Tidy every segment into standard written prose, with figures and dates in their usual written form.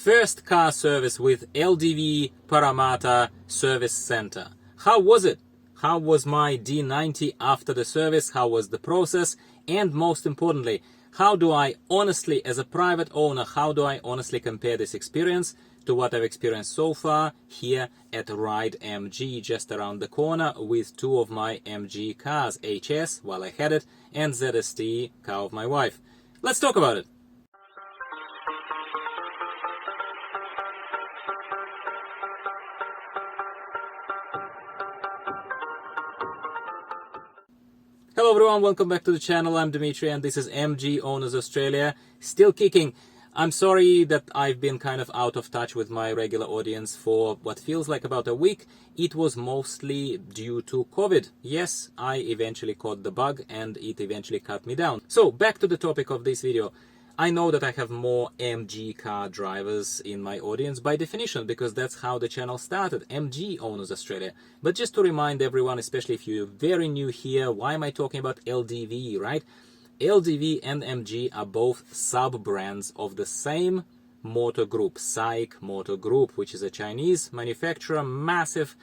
First car service with LDV Parramatta Service Center. How was it? How was my D90 after the service? How was the process? And most importantly, how do I honestly, as a private owner, how do I honestly compare this experience to what I've experienced so far here at Ryde MG, just around the corner, with two of my MG cars, HS, while I had it, and ZST, car of my wife. Let's talk about it. Hello everyone, welcome back to the channel. I'm Dimitri and this is MG Owners Australia, still kicking. I'm sorry that I've been kind of out of touch with my regular audience for what feels like about a week. It was mostly due to COVID. Yes, I eventually caught the bug and it eventually cut me down. So back to the topic of this video. I know that I have more MG car drivers in my audience by definition, because that's how the channel started, MG Owners Australia. But just to remind everyone, especially if you're very new here, why am I talking about LDV, right? LDV and MG are both sub-brands of the same motor group, SAIC Motor Group, which is a Chinese manufacturer, massive,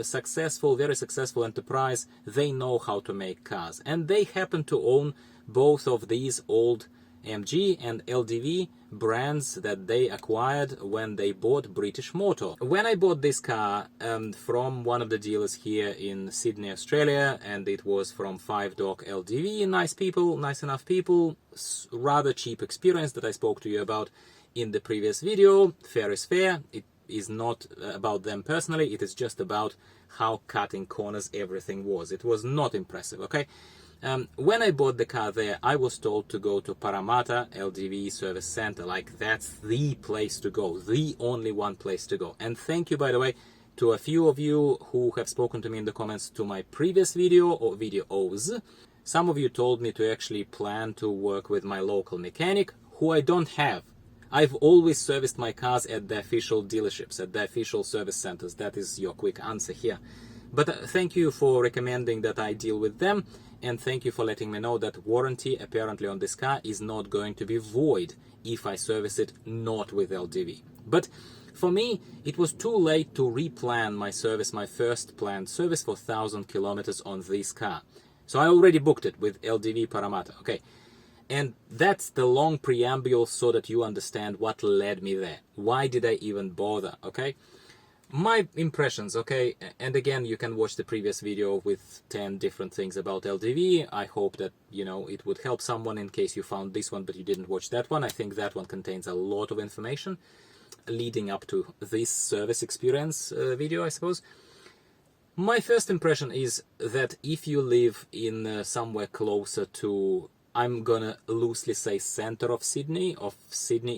successful, very successful enterprise. They know how to make cars. And they happen to own both of these old MG and LDV brands that they acquired when they bought British Motor. When I bought this car from one of the dealers here in Sydney, Australia, and it was from 5 Dock LDV, nice people, nice enough people, rather cheap experience that I spoke to you about in the previous video. Fair is fair. It is not about them personally, it is just about how cutting corners everything was. It was not impressive, okay? When I bought the car there, I was told to go to Parramatta LDV Service Center. Like, that's the place to go, the only one place to go. And thank you, by the way, to a few of you who have spoken to me in the comments to my previous video or videos. Some of you told me to actually plan to work with my local mechanic, who I don't have. I've always serviced my cars at the official dealerships, at the official service centers. That is your quick answer here. But thank you for recommending that I deal with them, and thank you for letting me know that warranty apparently on this car is not going to be void if I service it not with LDV. But for me, it was too late to replan my service, my first planned service for 1,000 kilometers on this car. So I already booked it with LDV Parramatta, okay? And that's the long preamble so that you understand what led me there. Why did I even bother, okay? My impressions, okay, and again, you can watch the previous video with 10 different things about LDV. I hope that, you know, it would help someone in case you found this one but you didn't watch that one. I think that one contains a lot of information leading up to this service experience video, I suppose. My first impression is that if you live in somewhere closer to, I'm gonna loosely say, center of Sydney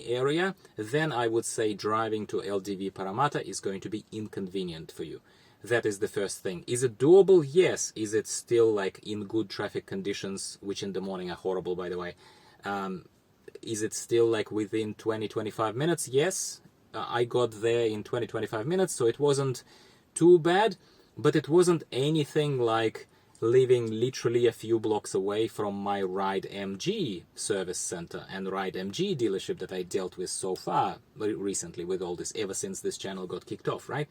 area, then I would say driving to LDV Parramatta is going to be inconvenient for you. That is the first thing. Is it doable? Yes. Is it still like in good traffic conditions, which in the morning are horrible, by the way? Is it still like within 20-25 minutes? Yes. I got there in 20-25 minutes, so it wasn't too bad, but it wasn't anything like living literally a few blocks away from my Ryde MG service center and Ryde MG dealership that I dealt with so far recently with all this, ever since this channel got kicked off, right?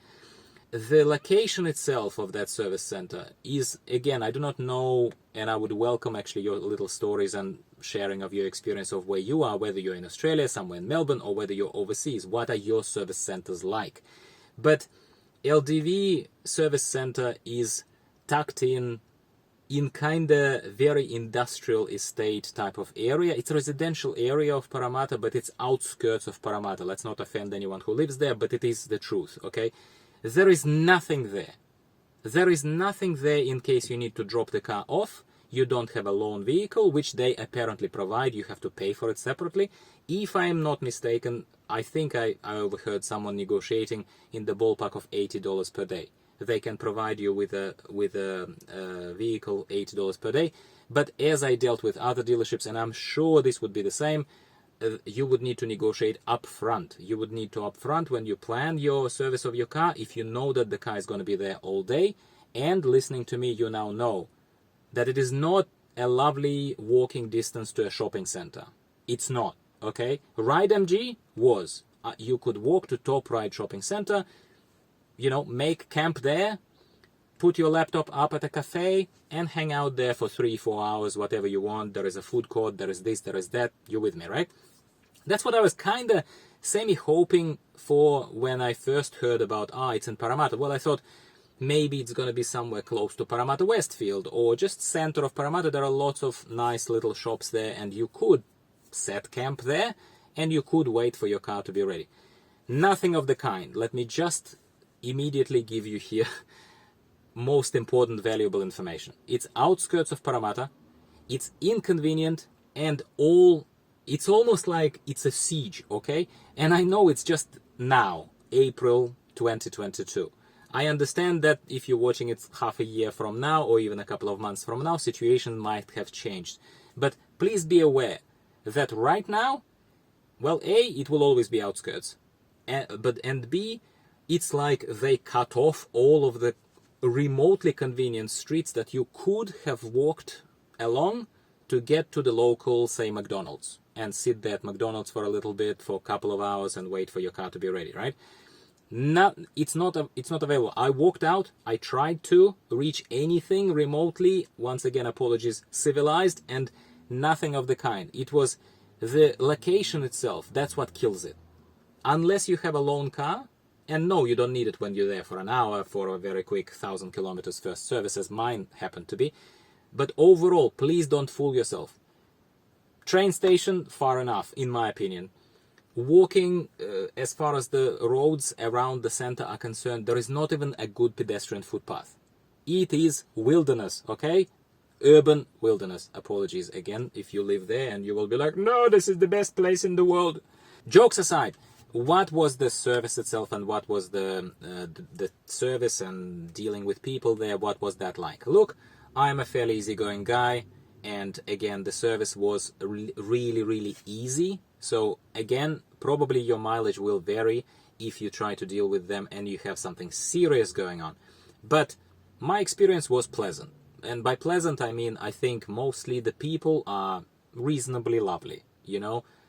The location itself of that service center is, again, I do not know, and I would welcome actually your little stories and sharing of your experience of where you are, whether you're in Australia, somewhere in Melbourne, or whether you're overseas. What are your service centers like? But LDV service center is tucked in kinda very industrial estate type of area. It's a residential area of Parramatta, but it's outskirts of Parramatta. Let's not offend anyone who lives there, but it is the truth, okay? There is nothing there. There is nothing there in case you need to drop the car off. You don't have a loan vehicle, which they apparently provide. You have to pay for it separately. If I am not mistaken, I think I overheard someone negotiating in the ballpark of $80 per day. They can provide you with a vehicle, $80 per day. But as I dealt with other dealerships, and I'm sure this would be the same, you would need to negotiate up front. You would need to up front when you plan your service of your car, if you know that the car is going to be there all day. And listening to me, you now know that it is not a lovely walking distance to a shopping center. It's not. Okay, Ryde MG was you could walk to Carpuride shopping center, make camp there, put your laptop up at a cafe and hang out there for 3-4 hours, whatever you want. There is a food court, there is this, there is that. You're with me, right? That's what I was kind of semi-hoping for when I first heard about, it's in Parramatta. Well, I thought maybe it's going to be somewhere close to Parramatta Westfield or just center of Parramatta. There are lots of nice little shops there and you could set camp there and you could wait for your car to be ready. Nothing of the kind. Let me just immediately give you here most important valuable information. It's outskirts of Parramatta, it's inconvenient, and it's almost like it's a siege, okay? And I know it's just now, April 2022. I understand that if you're watching it half a year from now or even a couple of months from now, situation might have changed. But please be aware that right now, well, A, it will always be outskirts, and B, it's like they cut off all of the remotely convenient streets that you could have walked along to get to the local, say, McDonald's, and sit there at McDonald's for a little bit, for a couple of hours, and wait for your car to be ready, right? It's not available. I walked out, I tried to reach anything remotely, once again, apologies, civilized, and nothing of the kind. It was the location itself, that's what kills it. Unless you have a loan car, and no, you don't need it when you're there for an hour for a very quick 1,000 kilometers first service, as mine happened to be. But overall, please don't fool yourself. Train station, far enough, in my opinion. Walking, as far as the roads around the center are concerned, there is not even a good pedestrian footpath. It is wilderness, okay? Urban wilderness. Apologies again if you live there and you will be like, no, this is the best place in the world. Jokes aside, what was the service itself and what was the service and dealing with people there, what was that like? Look, I'm a fairly easygoing guy, and again, the service was really, really easy. So again, probably your mileage will vary if you try to deal with them and you have something serious going on. But my experience was pleasant. And by pleasant, I mean, I think mostly the people are reasonably lovely,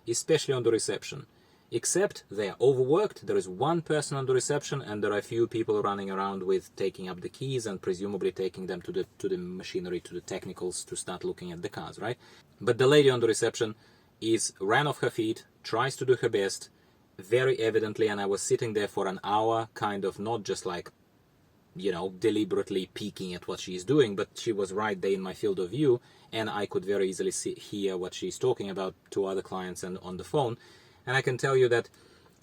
especially on the reception. Except they are overworked. There is one person on the reception and there are a few people running around with taking up the keys and presumably taking them to the machinery, to the technicals, to start looking at the cars, right? But the lady on the reception ran off her feet, tries to do her best, very evidently, and I was sitting there for an hour, kind of not just like, deliberately peeking at what she's doing, but she was right there in my field of view, and I could very easily hear what she's talking about to other clients and on the phone. And I can tell you that,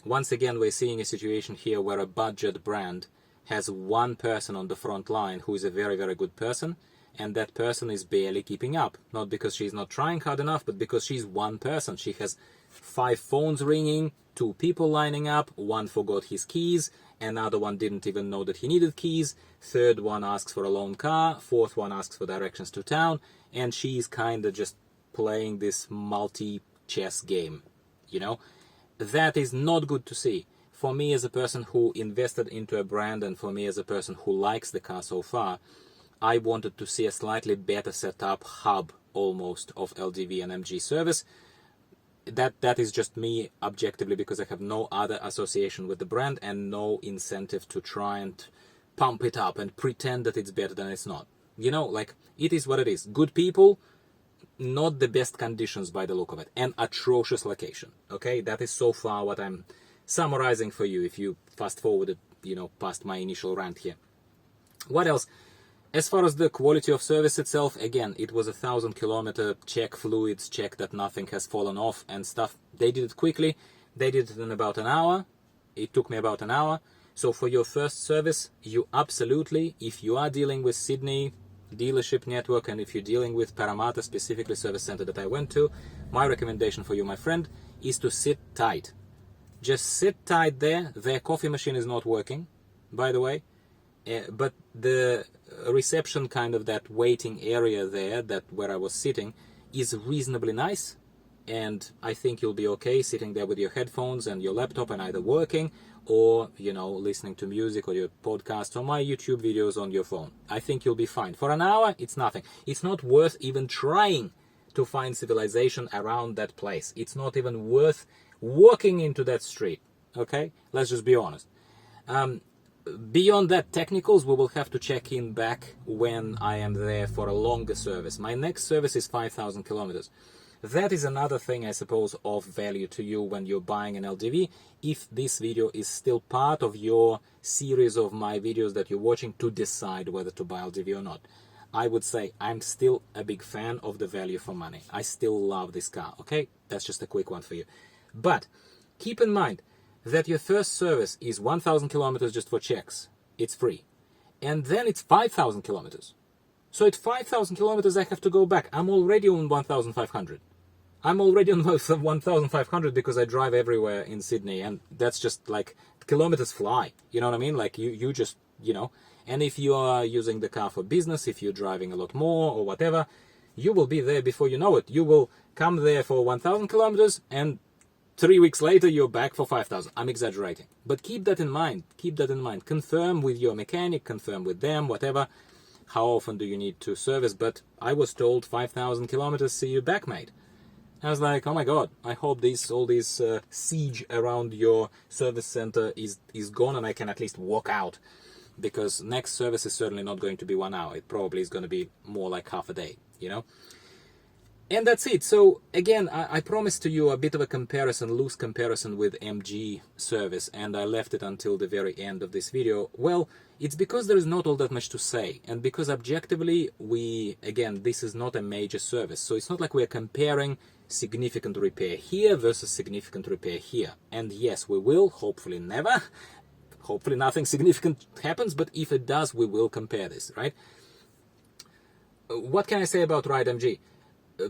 once again, we're seeing a situation here where a budget brand has one person on the front line who is a very, very good person, and that person is barely keeping up. Not because she's not trying hard enough, but because she's one person. She has 5 phones ringing, 2 people lining up, one forgot his keys, another one didn't even know that he needed keys, third one asks for a loan car, fourth one asks for directions to town, and she's kind of just playing this multi-chess game, That is not good to see. For me as a person who invested into a brand and for me as a person who likes the car so far, I wanted to see a slightly better setup hub almost of LDV and MG service. That is just me objectively because I have no other association with the brand and no incentive to try and pump it up and pretend that it's better than it's not. It is what it is. Good people, not the best conditions by the look of it, and atrocious location. Okay, that is so far what I'm summarizing for you if you fast forwarded, past my initial rant here. What else? As far as the quality of service itself, again, it was 1,000 kilometer check fluids, check that nothing has fallen off and stuff. They did it quickly. They did it in about an hour. It took me about an hour. So for your first service, you absolutely, if you are dealing with Sydney dealership network and if you're dealing with Parramatta, specifically service center that I went to, my recommendation for you, my friend, is to sit tight. Just sit tight there. Their coffee machine is not working, by the way. But the reception, kind of that waiting area there, where I was sitting, is reasonably nice. And I think you'll be okay sitting there with your headphones and your laptop and either working or, listening to music or your podcasts or my YouTube videos on your phone. I think you'll be fine. For an hour, it's nothing. It's not worth even trying to find civilization around that place. It's not even worth walking into that street. okay? Let's just be honest. Beyond that, technicals, we will have to check in back when I am there for a longer service. My next service is 5,000 kilometers. That is another thing, I suppose, of value to you when you're buying an LDV. If this video is still part of your series of my videos that you're watching to decide whether to buy LDV or not, I would say I'm still a big fan of the value for money. I still love this car, okay? That's just a quick one for you. But keep in mind that your first service is 1,000 kilometers just for checks. It's free. And then it's 5,000 kilometers. So at 5,000 kilometers, I have to go back. I'm already on 1,500. I'm already on 1,500 because I drive everywhere in Sydney, and that's just like kilometers fly. You know what I mean? Like you just, you know. And if you are using the car for business, if you're driving a lot more or whatever, you will be there before you know it. You will come there for 1,000 kilometers, and 3 weeks later, you're back for 5,000. I'm exaggerating. But keep that in mind. Keep that in mind. Confirm with your mechanic, confirm with them, whatever. How often do you need to service? But I was told 5,000 kilometers, see you back, mate. I was like, oh my God, I hope all this siege around your service center is gone and I can at least walk out. Because next service is certainly not going to be 1 hour. It probably is going to be more like half a day, you know? And that's it. So again, I promised to you a bit of a comparison, loose comparison with MG service, and I left it until the very end of this video. Well, it's because there is not all that much to say, and because objectively, again, this is not a major service. So it's not like we're comparing significant repair here versus significant repair here. And yes, we will, hopefully never, hopefully nothing significant happens, but if it does, we will compare this, right? What can I say about Ryde MG?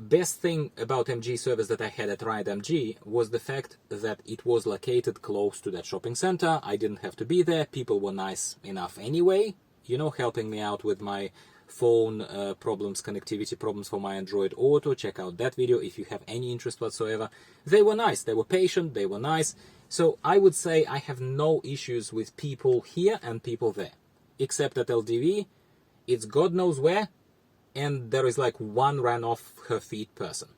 Best thing about MG service that I had at Ryde MG was the fact that it was located close to that shopping center. I didn't have to be there. People were nice enough anyway, you know, helping me out with my phone problems, connectivity problems for my Android Auto. Check out that video if you have any interest whatsoever. They were nice. They were patient. They were nice. So I would say I have no issues with people here and people there, except at LDV. It's God knows where. And there is like one ran off her feet person.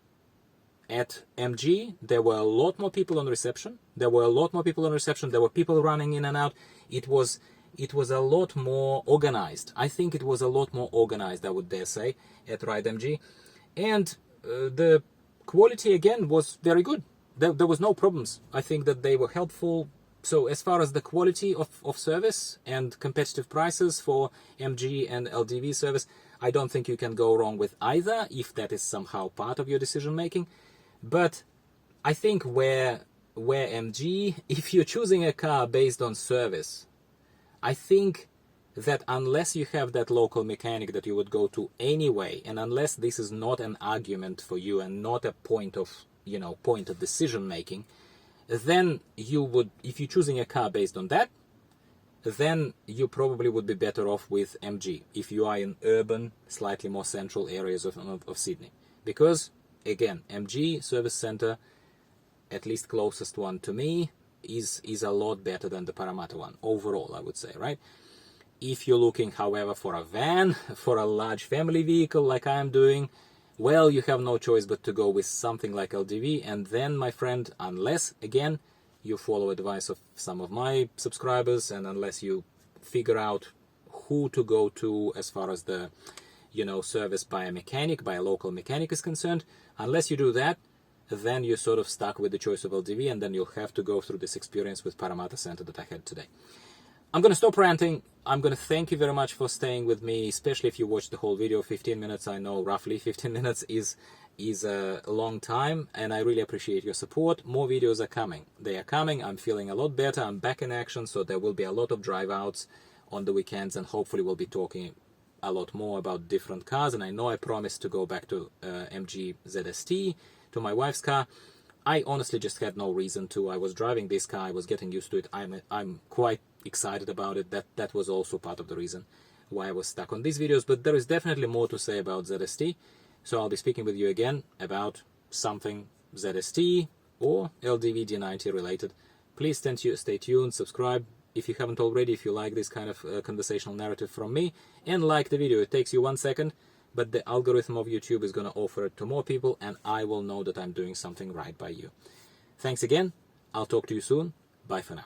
At MG, there were a lot more people on reception. There were people running in and out. It was a lot more organized. I think it was a lot more organized, I would dare say, at Ryde MG. And the quality, again, was very good. There was no problems. I think that they were helpful. So as far as the quality of service and competitive prices for MG and LDV service, I don't think you can go wrong with either if that is somehow part of your decision making. But I think where MG, if you're choosing a car based on service, I think that unless you have that local mechanic that you would go to anyway, and unless this is not an argument for you and not a point of decision making, then you would, if you're choosing a car based on that, then you probably would be better off with MG if you are in urban, slightly more central areas of Sydney. Because, again, MG service center, at least closest one to me, is a lot better than the Parramatta one, overall, I would say, right? If you're looking, however, for a van, for a large family vehicle like I am doing, well, you have no choice but to go with something like LDV, and then, my friend, unless, again, you follow advice of some of my subscribers, and unless you figure out who to go to as far as the, service by a local mechanic is concerned, unless you do that, then you're sort of stuck with the choice of LDV, and then you'll have to go through this experience with Parramatta Center that I had today. I'm going to stop ranting. I'm going to thank you very much for staying with me, especially if you watched the whole video. 15 minutes, I know roughly 15 minutes is a long time, and I really appreciate your support. More videos are coming. They are coming. I'm feeling a lot better. I'm back in action, so there will be a lot of drive outs on the weekends, and hopefully we'll be talking a lot more about different cars. And I know I promised to go back to MG ZST, to my wife's car. I honestly just had no reason to. I was driving this car. I was getting used to it. I'm quite excited about it. That was also part of the reason why I was stuck on these videos. But there is definitely more to say about ZST. So I'll be speaking with you again about something ZST or LDV D90 related. Please stay tuned, subscribe if you haven't already, if you like this kind of conversational narrative from me, and like the video. It takes you 1 second, but the algorithm of YouTube is going to offer it to more people, and I will know that I'm doing something right by you. Thanks again. I'll talk to you soon. Bye for now.